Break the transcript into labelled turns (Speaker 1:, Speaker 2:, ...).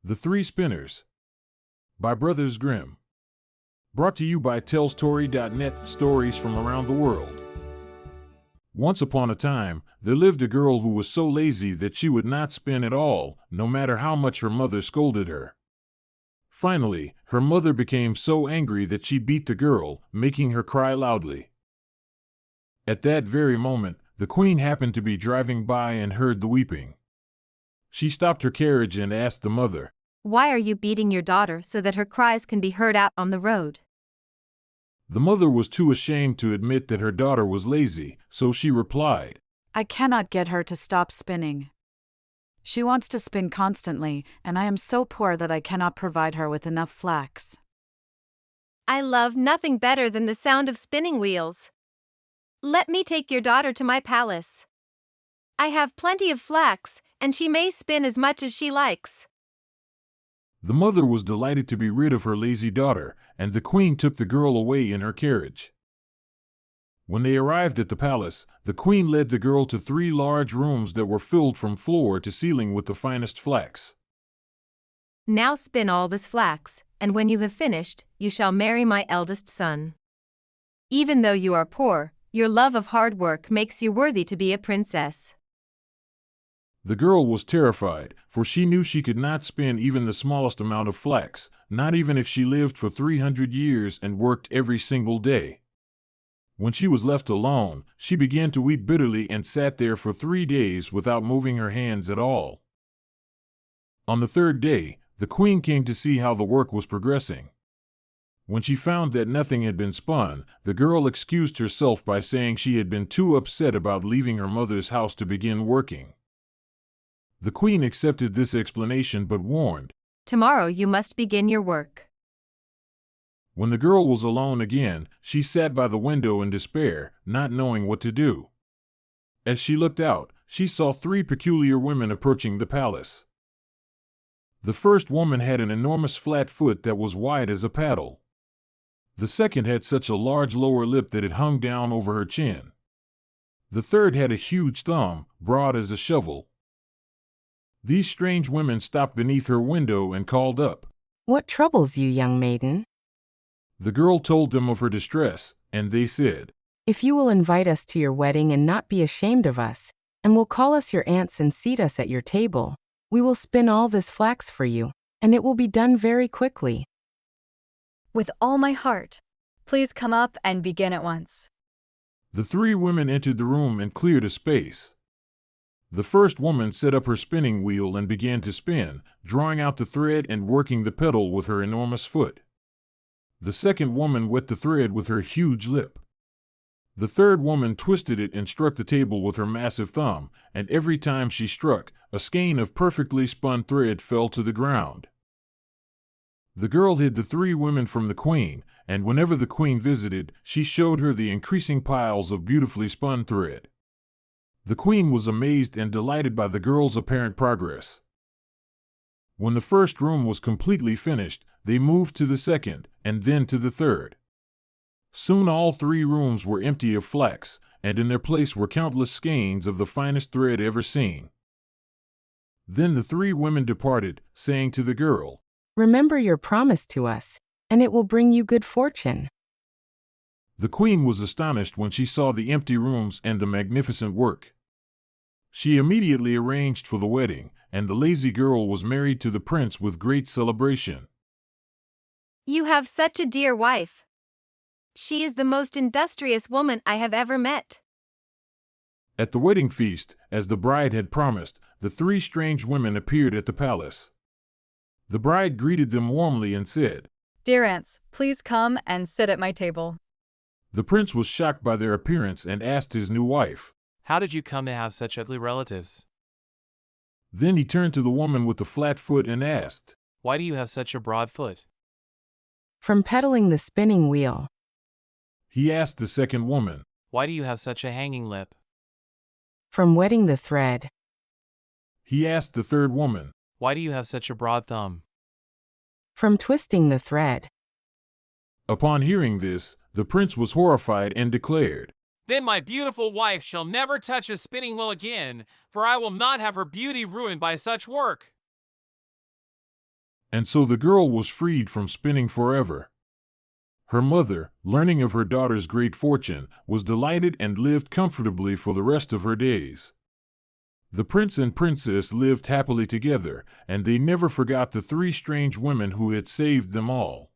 Speaker 1: The Three Spinners by Brothers Grimm. Brought to you by TellStory.net, stories from around the world. Once upon a time, there lived a girl who was so lazy that she would not spin at all, no matter how much her mother scolded her. Finally, her mother became so angry that she beat the girl, making her cry loudly. At that very moment, the queen happened to be driving by and heard the weeping. She stopped her carriage and asked the mother,
Speaker 2: "Why are you beating your daughter so that her cries can be heard out on the road?"
Speaker 1: The mother was too ashamed to admit that her daughter was lazy, so she replied,
Speaker 3: "I cannot get her to stop spinning. She wants to spin constantly, and I am so poor that I cannot provide her with enough flax."
Speaker 2: "I love nothing better than the sound of spinning wheels. Let me take your daughter to my palace. I have plenty of flax, and she may spin as much as she likes."
Speaker 1: The mother was delighted to be rid of her lazy daughter, and the queen took the girl away in her carriage. When they arrived at the palace, the queen led the girl to 3 large rooms that were filled from floor to ceiling with the finest flax.
Speaker 2: "Now spin all this flax, and when you have finished, you shall marry my eldest son. Even though you are poor, your love of hard work makes you worthy to be a princess."
Speaker 1: The girl was terrified, for she knew she could not spin even the smallest amount of flax, not even if she lived for 300 years and worked every single day. When she was left alone, she began to weep bitterly and sat there for 3 days without moving her hands at all. On the 3rd day, the queen came to see how the work was progressing. When she found that nothing had been spun, the girl excused herself by saying she had been too upset about leaving her mother's house to begin working. The queen accepted this explanation but warned,
Speaker 2: "Tomorrow you must begin your work."
Speaker 1: When the girl was alone again, she sat by the window in despair, not knowing what to do. As she looked out, she saw 3 peculiar women approaching the palace. The first woman had an enormous flat foot that was wide as a paddle. The second had such a large lower lip that it hung down over her chin. The third had a huge thumb, broad as a shovel. These strange women stopped beneath her window and called up.
Speaker 4: "What troubles you, young maiden?"
Speaker 1: The girl told them of her distress, and they said,
Speaker 4: "If you will invite us to your wedding and not be ashamed of us, and will call us your aunts and seat us at your table, we will spin all this flax for you, and it will be done very quickly."
Speaker 5: "With all my heart. Please come up and begin at once."
Speaker 1: The 3 women entered the room and cleared a space. The first woman set up her spinning wheel and began to spin, drawing out the thread and working the pedal with her enormous foot. The second woman wet the thread with her huge lip. The third woman twisted it and struck the table with her massive thumb, and every time she struck, a skein of perfectly spun thread fell to the ground. The girl hid the 3 women from the queen, and whenever the queen visited, she showed her the increasing piles of beautifully spun thread. The queen was amazed and delighted by the girl's apparent progress. When the first room was completely finished, they moved to the second, and then to the third. Soon all 3 rooms were empty of flax, and in their place were countless skeins of the finest thread ever seen. Then the 3 women departed, saying to the girl,
Speaker 4: "Remember your promise to us, and it will bring you good fortune."
Speaker 1: The queen was astonished when she saw the empty rooms and the magnificent work. She immediately arranged for the wedding, and the lazy girl was married to the prince with great celebration.
Speaker 2: "You have such a dear wife. She is the most industrious woman I have ever met."
Speaker 1: At the wedding feast, as the bride had promised, the 3 strange women appeared at the palace. The bride greeted them warmly and said,
Speaker 5: "Dear aunts, please come and sit at my table."
Speaker 1: The prince was shocked by their appearance and asked his new wife.
Speaker 6: "How did you come to have such ugly relatives?"
Speaker 1: Then he turned to the woman with the flat foot and asked,
Speaker 6: "Why do you have such a broad foot?"
Speaker 4: "From pedaling the spinning wheel."
Speaker 1: He asked the second woman.
Speaker 6: "Why do you have such a hanging lip?"
Speaker 4: "From wetting the thread."
Speaker 1: He asked the third woman.
Speaker 6: "Why do you have such a broad thumb?"
Speaker 4: "From twisting the thread."
Speaker 1: Upon hearing this, the prince was horrified and declared,
Speaker 7: "Then my beautiful wife shall never touch a spinning wheel again, for I will not have her beauty ruined by such work."
Speaker 1: And so the girl was freed from spinning forever. Her mother, learning of her daughter's great fortune, was delighted and lived comfortably for the rest of her days. The prince and princess lived happily together, and they never forgot the three strange women who had saved them all.